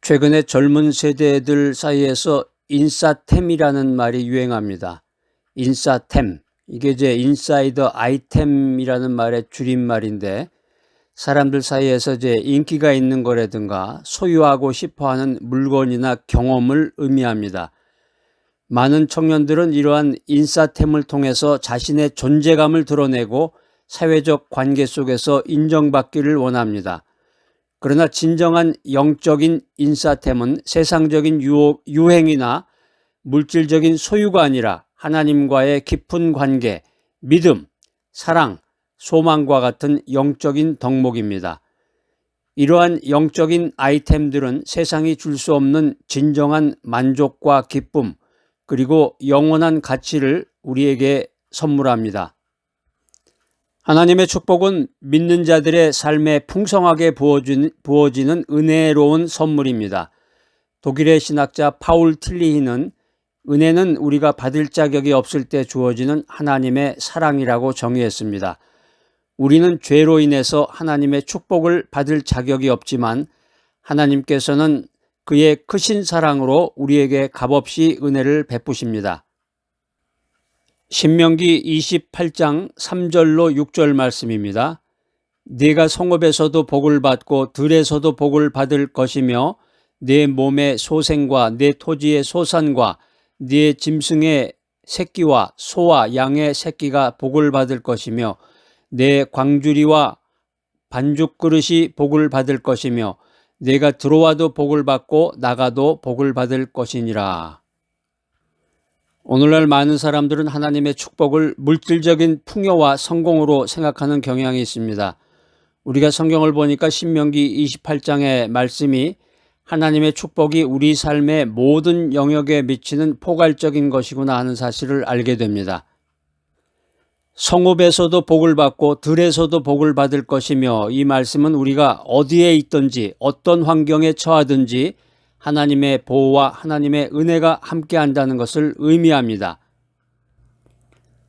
최근에 젊은 세대들 사이에서 인싸템이라는 말이 유행합니다. 인싸템. 이게 이제 인사이더 아이템이라는 말의 줄임말인데 사람들 사이에서 이제 인기가 있는 거라든가 소유하고 싶어 하는 물건이나 경험을 의미합니다. 많은 청년들은 이러한 인싸템을 통해서 자신의 존재감을 드러내고 사회적 관계 속에서 인정받기를 원합니다. 그러나 진정한 영적인 인싸템은 세상적인 유행이나 물질적인 소유가 아니라 하나님과의 깊은 관계, 믿음, 사랑, 소망과 같은 영적인 덕목입니다. 이러한 영적인 아이템들은 세상이 줄 수 없는 진정한 만족과 기쁨, 그리고 영원한 가치를 우리에게 선물합니다. 하나님의 축복은 믿는 자들의 삶에 풍성하게 부어지는 은혜로운 선물입니다. 독일의 신학자 파울 틸리히는 은혜는 우리가 받을 자격이 없을 때 주어지는 하나님의 사랑이라고 정의했습니다. 우리는 죄로 인해서 하나님의 축복을 받을 자격이 없지만 하나님께서는 그의 크신 사랑으로 우리에게 값없이 은혜를 베푸십니다. 신명기 28장 3절로 6절 말씀입니다. 네가 성읍에서도 복을 받고 들에서도 복을 받을 것이며 네 몸의 소생과 네 토지의 소산과 네 짐승의 새끼와 소와 양의 새끼가 복을 받을 것이며 네 광주리와 반죽 그릇이 복을 받을 것이며 네가 들어와도 복을 받고 나가도 복을 받을 것이니라. 오늘날 많은 사람들은 하나님의 축복을 물질적인 풍요와 성공으로 생각하는 경향이 있습니다. 우리가 성경을 보니까 신명기 28장의 말씀이 하나님의 축복이 우리 삶의 모든 영역에 미치는 포괄적인 것이구나 하는 사실을 알게 됩니다. 성읍에서도 복을 받고 들에서도 복을 받을 것이며, 이 말씀은 우리가 어디에 있든지 어떤 환경에 처하든지 하나님의 보호와 하나님의 은혜가 함께한다는 것을 의미합니다.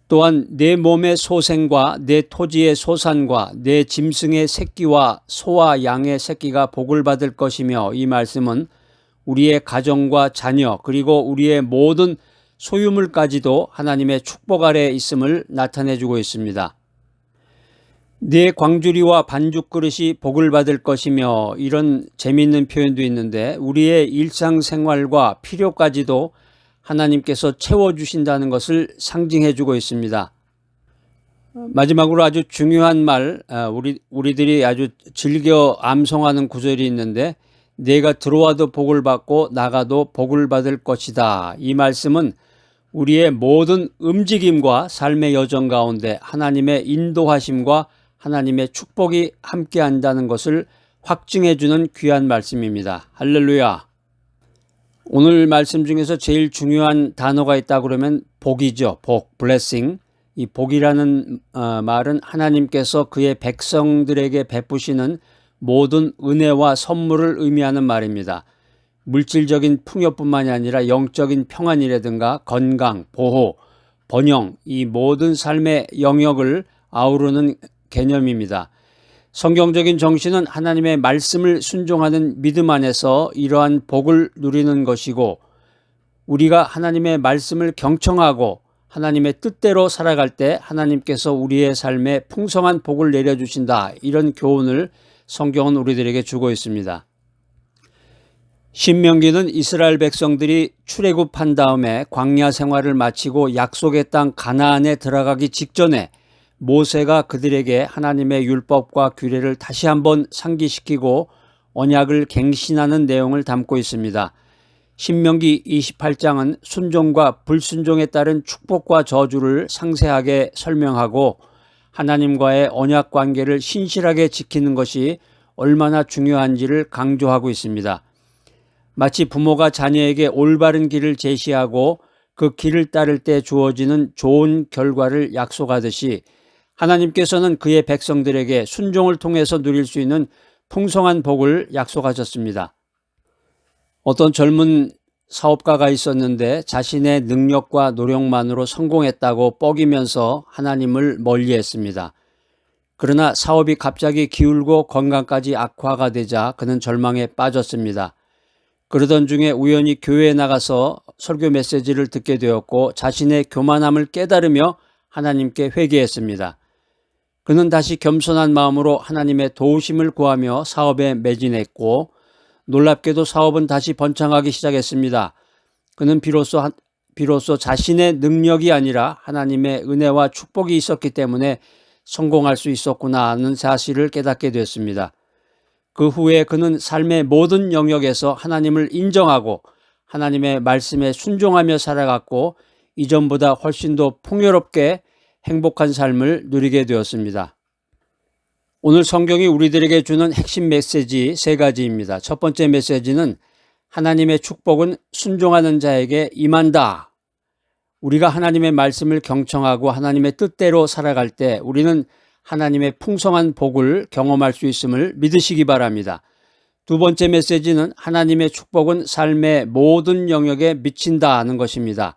또한 내 몸의 소생과 내 토지의 소산과 내 짐승의 새끼와 소와 양의 새끼가 복을 받을 것이며, 이 말씀은 우리의 가정과 자녀 그리고 우리의 모든 소유물까지도 하나님의 축복 아래에 있음을 나타내주고 있습니다. 네 광주리와 반죽 그릇이 복을 받을 것이며, 이런 재미있는 표현도 있는데 우리의 일상생활과 필요까지도 하나님께서 채워주신다는 것을 상징해주고 있습니다. 마지막으로 아주 중요한 말, 우리들이 아주 즐겨 암송하는 구절이 있는데 내가 들어와도 복을 받고 나가도 복을 받을 것이다. 이 말씀은 우리의 모든 움직임과 삶의 여정 가운데 하나님의 인도하심과 하나님의 축복이 함께한다는 것을 확증해주는 귀한 말씀입니다. 할렐루야. 오늘 말씀 중에서 제일 중요한 단어가 있다 그러면 복이죠. 복, blessing. 이 복이라는 말은 하나님께서 그의 백성들에게 베푸시는 모든 은혜와 선물을 의미하는 말입니다. 물질적인 풍요뿐만이 아니라 영적인 평안이라든가 건강, 보호, 번영, 이 모든 삶의 영역을 아우르는 개념입니다. 성경적인 정신은 하나님의 말씀을 순종하는 믿음 안에서 이러한 복을 누리는 것이고, 우리가 하나님의 말씀을 경청하고 하나님의 뜻대로 살아갈 때 하나님께서 우리의 삶에 풍성한 복을 내려주신다. 이런 교훈을 성경은 우리들에게 주고 있습니다. 신명기는 이스라엘 백성들이 출애굽한 다음에 광야 생활을 마치고 약속의 땅 가나안에 들어가기 직전에 모세가 그들에게 하나님의 율법과 규례를 다시 한번 상기시키고 언약을 갱신하는 내용을 담고 있습니다. 신명기 28장은 순종과 불순종에 따른 축복과 저주를 상세하게 설명하고 하나님과의 언약 관계를 신실하게 지키는 것이 얼마나 중요한지를 강조하고 있습니다. 마치 부모가 자녀에게 올바른 길을 제시하고 그 길을 따를 때 주어지는 좋은 결과를 약속하듯이 하나님께서는 그의 백성들에게 순종을 통해서 누릴 수 있는 풍성한 복을 약속하셨습니다. 어떤 젊은 사업가가 있었는데 자신의 능력과 노력만으로 성공했다고 뻐기면서 하나님을 멀리했습니다. 그러나 사업이 갑자기 기울고 건강까지 악화가 되자 그는 절망에 빠졌습니다. 그러던 중에 우연히 교회에 나가서 설교 메시지를 듣게 되었고 자신의 교만함을 깨달으며 하나님께 회개했습니다. 그는 다시 겸손한 마음으로 하나님의 도우심을 구하며 사업에 매진했고 놀랍게도 사업은 다시 번창하기 시작했습니다. 그는 비로소 자신의 능력이 아니라 하나님의 은혜와 축복이 있었기 때문에 성공할 수 있었구나 하는 사실을 깨닫게 되었습니다. 그 후에 그는 삶의 모든 영역에서 하나님을 인정하고 하나님의 말씀에 순종하며 살아갔고 이전보다 훨씬 더 풍요롭게 행복한 삶을 누리게 되었습니다. 오늘 성경이 우리들에게 주는 핵심 메시지 3가지입니다. 첫 번째 메시지는 하나님의 축복은 순종하는 자에게 임한다. 우리가 하나님의 말씀을 경청하고 하나님의 뜻대로 살아갈 때 우리는 하나님의 풍성한 복을 경험할 수 있음을 믿으시기 바랍니다. 두 번째 메시지는 하나님의 축복은 삶의 모든 영역에 미친다 하는 것입니다.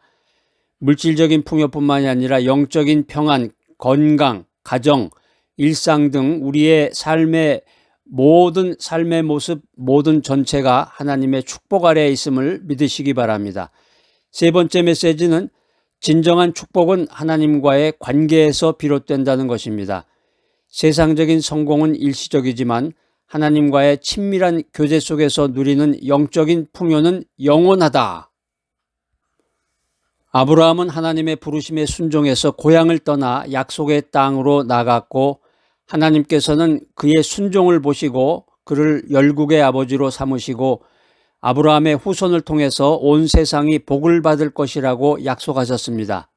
물질적인 풍요뿐만이 아니라 영적인 평안, 건강, 가정, 일상 등 우리의 삶의 모습, 모든 전체가 하나님의 축복 아래에 있음을 믿으시기 바랍니다. 세 번째 메시지는 진정한 축복은 하나님과의 관계에서 비롯된다는 것입니다. 세상적인 성공은 일시적이지만 하나님과의 친밀한 교제 속에서 누리는 영적인 풍요는 영원하다. 아브라함은 하나님의 부르심에 순종해서 고향을 떠나 약속의 땅으로 나갔고 하나님께서는 그의 순종을 보시고 그를 열국의 아버지로 삼으시고 아브라함의 후손을 통해서 온 세상이 복을 받을 것이라고 약속하셨습니다.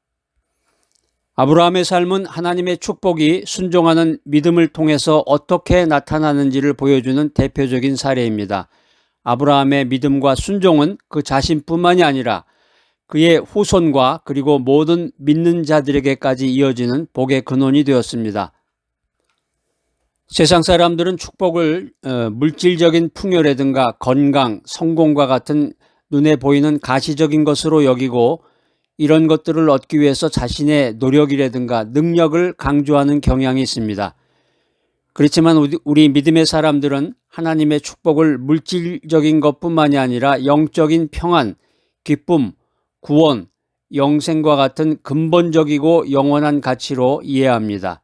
아브라함의 삶은 하나님의 축복이 순종하는 믿음을 통해서 어떻게 나타나는지를 보여주는 대표적인 사례입니다. 아브라함의 믿음과 순종은 그 자신뿐만이 아니라 그의 후손과 그리고 모든 믿는 자들에게까지 이어지는 복의 근원이 되었습니다. 세상 사람들은 축복을 물질적인 풍요라든가 건강, 성공과 같은 눈에 보이는 가시적인 것으로 여기고 이런 것들을 얻기 위해서 자신의 노력이라든가 능력을 강조하는 경향이 있습니다. 그렇지만 우리 믿음의 사람들은 하나님의 축복을 물질적인 것뿐만이 아니라 영적인 평안, 기쁨, 구원, 영생과 같은 근본적이고 영원한 가치로 이해합니다.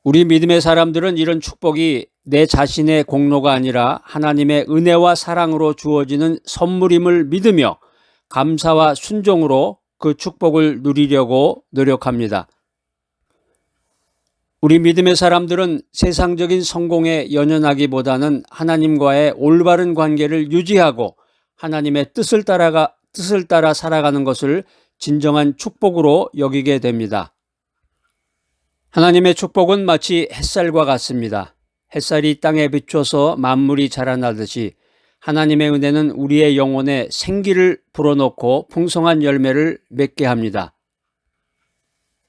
우리 믿음의 사람들은 이런 축복이 내 자신의 공로가 아니라 하나님의 은혜와 사랑으로 주어지는 선물임을 믿으며 감사와 순종으로 그 축복을 누리려고 노력합니다. 우리 믿음의 사람들은 세상적인 성공에 연연하기보다는 하나님과의 올바른 관계를 유지하고 하나님의 뜻을 따라 살아가는 것을 진정한 축복으로 여기게 됩니다. 하나님의 축복은 마치 햇살과 같습니다. 햇살이 땅에 비춰서 만물이 자라나듯이 하나님의 은혜는 우리의 영혼에 생기를 불어넣고 풍성한 열매를 맺게 합니다.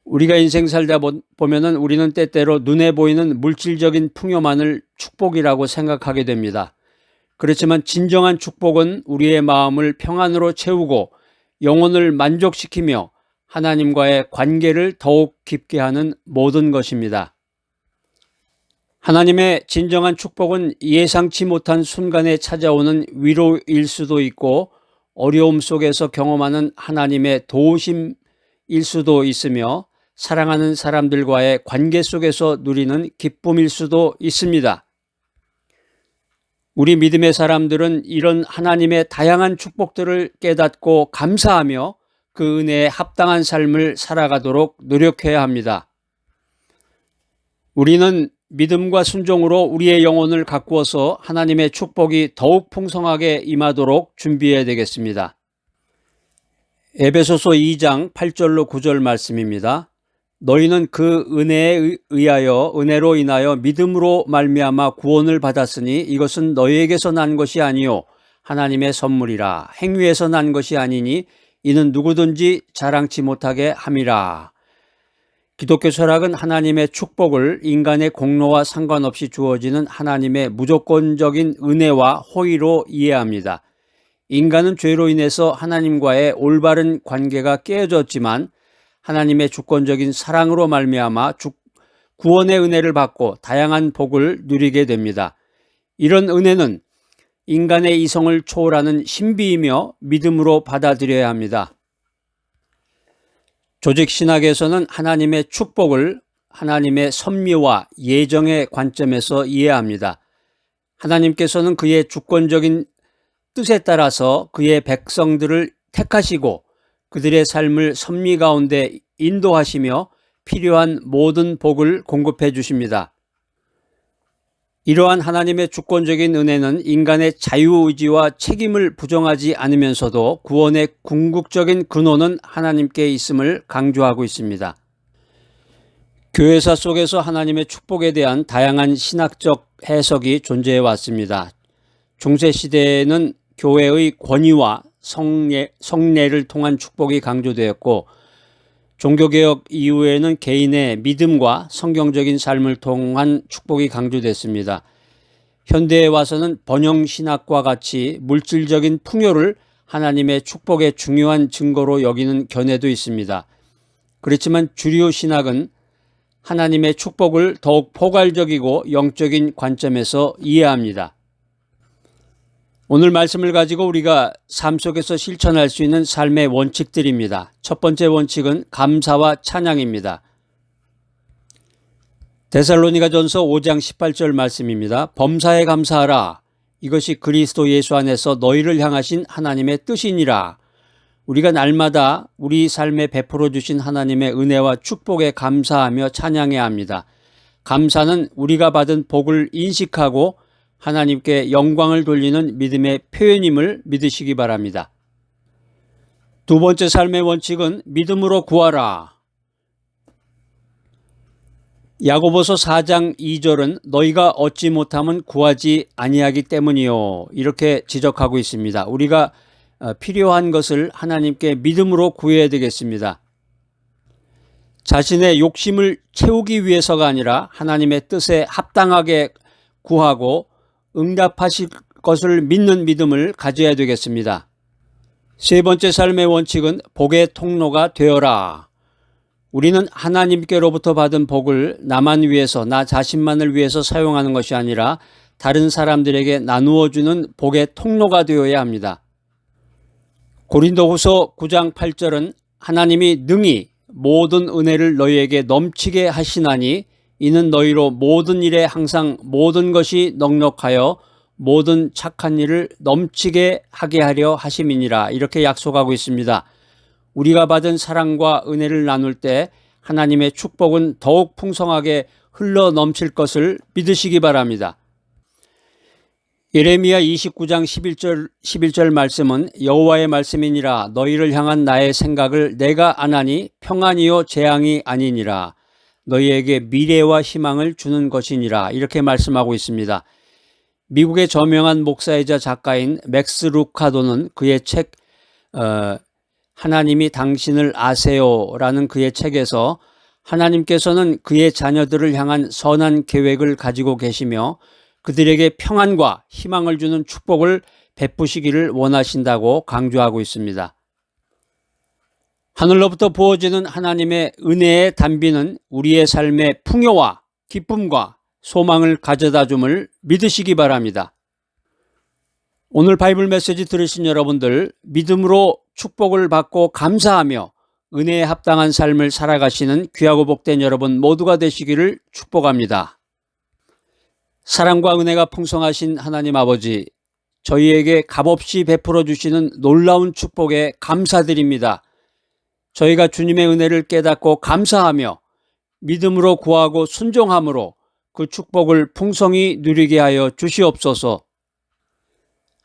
우리가 인생 살다 보면은 우리는 때때로 눈에 보이는 물질적인 풍요만을 축복이라고 생각하게 됩니다. 그렇지만 진정한 축복은 우리의 마음을 평안으로 채우고 영혼을 만족시키며 하나님과의 관계를 더욱 깊게 하는 모든 것입니다. 하나님의 진정한 축복은 예상치 못한 순간에 찾아오는 위로일 수도 있고 어려움 속에서 경험하는 하나님의 도우심일 수도 있으며 사랑하는 사람들과의 관계 속에서 누리는 기쁨일 수도 있습니다. 우리 믿음의 사람들은 이런 하나님의 다양한 축복들을 깨닫고 감사하며 그 은혜에 합당한 삶을 살아가도록 노력해야 합니다. 우리는 믿음과 순종으로 우리의 영혼을 가꾸어서 하나님의 축복이 더욱 풍성하게 임하도록 준비해야 되겠습니다. 에베소서 2장 8절로 9절 말씀입니다. 너희는 그 은혜로 인하여 믿음으로 말미암아 구원을 받았으니 이것은 너희에게서 난 것이 아니요 하나님의 선물이라. 행위에서 난 것이 아니니 이는 누구든지 자랑치 못하게 함이라. 기독교 철학은 하나님의 축복을 인간의 공로와 상관없이 주어지는 하나님의 무조건적인 은혜와 호의로 이해합니다. 인간은 죄로 인해서 하나님과의 올바른 관계가 깨어졌지만 하나님의 주권적인 사랑으로 말미암아 구원의 은혜를 받고 다양한 복을 누리게 됩니다. 이런 은혜는 인간의 이성을 초월하는 신비이며 믿음으로 받아들여야 합니다. 조직신학에서는 하나님의 축복을 하나님의 섭리와 예정의 관점에서 이해합니다. 하나님께서는 그의 주권적인 뜻에 따라서 그의 백성들을 택하시고 그들의 삶을 섭리 가운데 인도하시며 필요한 모든 복을 공급해 주십니다. 이러한 하나님의 주권적인 은혜는 인간의 자유의지와 책임을 부정하지 않으면서도 구원의 궁극적인 근원은 하나님께 있음을 강조하고 있습니다. 교회사 속에서 하나님의 축복에 대한 다양한 신학적 해석이 존재해 왔습니다. 중세시대에는 교회의 권위와 성례를 통한 축복이 강조되었고, 종교개혁 이후에는 개인의 믿음과 성경적인 삶을 통한 축복이 강조됐습니다. 현대에 와서는 번영신학과 같이 물질적인 풍요를 하나님의 축복의 중요한 증거로 여기는 견해도 있습니다. 그렇지만 주류 신학은 하나님의 축복을 더욱 포괄적이고 영적인 관점에서 이해합니다. 오늘 말씀을 가지고 우리가 삶 속에서 실천할 수 있는 삶의 원칙들입니다. 첫 번째 원칙은 감사와 찬양입니다. 데살로니가전서 5장 18절 말씀입니다. 범사에 감사하라. 이것이 그리스도 예수 안에서 너희를 향하신 하나님의 뜻이니라. 우리가 날마다 우리 삶에 베풀어 주신 하나님의 은혜와 축복에 감사하며 찬양해야 합니다. 감사는 우리가 받은 복을 인식하고 하나님께 영광을 돌리는 믿음의 표현임을 믿으시기 바랍니다. 두 번째 삶의 원칙은 믿음으로 구하라. 야고보서 4장 2절은 너희가 얻지 못하면 구하지 아니하기 때문이요. 이렇게 지적하고 있습니다. 우리가 필요한 것을 하나님께 믿음으로 구해야 되겠습니다. 자신의 욕심을 채우기 위해서가 아니라 하나님의 뜻에 합당하게 구하고 응답하실 것을 믿는 믿음을 가져야 되겠습니다. 세 번째 삶의 원칙은 복의 통로가 되어라. 우리는 하나님께로부터 받은 복을 나만 위해서, 나 자신만을 위해서 사용하는 것이 아니라 다른 사람들에게 나누어 주는 복의 통로가 되어야 합니다. 고린도후서 9장 8절은 하나님이 능히 모든 은혜를 너희에게 넘치게 하시나니 이는 너희로 모든 일에 항상 모든 것이 넉넉하여 모든 착한 일을 넘치게 하게 하려 하심이니라. 이렇게 약속하고 있습니다. 우리가 받은 사랑과 은혜를 나눌 때 하나님의 축복은 더욱 풍성하게 흘러 넘칠 것을 믿으시기 바랍니다. 예레미야 29장 11절 말씀은 여호와의 말씀이니라. 너희를 향한 나의 생각을 내가 아나니 평안이요 재앙이 아니니라. 너희에게 미래와 희망을 주는 것이니라. 이렇게 말씀하고 있습니다. 미국의 저명한 목사이자 작가인 맥스 루카도는 그의 책 하나님이 당신을 아세요라는 그의 책에서 하나님께서는 그의 자녀들을 향한 선한 계획을 가지고 계시며 그들에게 평안과 희망을 주는 축복을 베푸시기를 원하신다고 강조하고 있습니다. 하늘로부터 부어지는 하나님의 은혜의 단비는 우리의 삶의 풍요와 기쁨과 소망을 가져다 줌을 믿으시기 바랍니다. 오늘 바이블 메시지 들으신 여러분들, 믿음으로 축복을 받고 감사하며 은혜에 합당한 삶을 살아가시는 귀하고 복된 여러분 모두가 되시기를 축복합니다. 사랑과 은혜가 풍성하신 하나님 아버지, 저희에게 값없이 베풀어 주시는 놀라운 축복에 감사드립니다. 저희가 주님의 은혜를 깨닫고 감사하며 믿음으로 구하고 순종함으로 그 축복을 풍성히 누리게 하여 주시옵소서.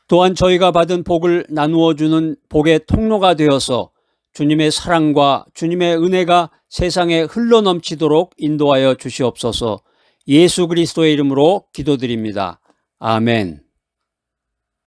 또한 저희가 받은 복을 나누어 주는 복의 통로가 되어서 주님의 사랑과 주님의 은혜가 세상에 흘러넘치도록 인도하여 주시옵소서. 예수 그리스도의 이름으로 기도드립니다. 아멘.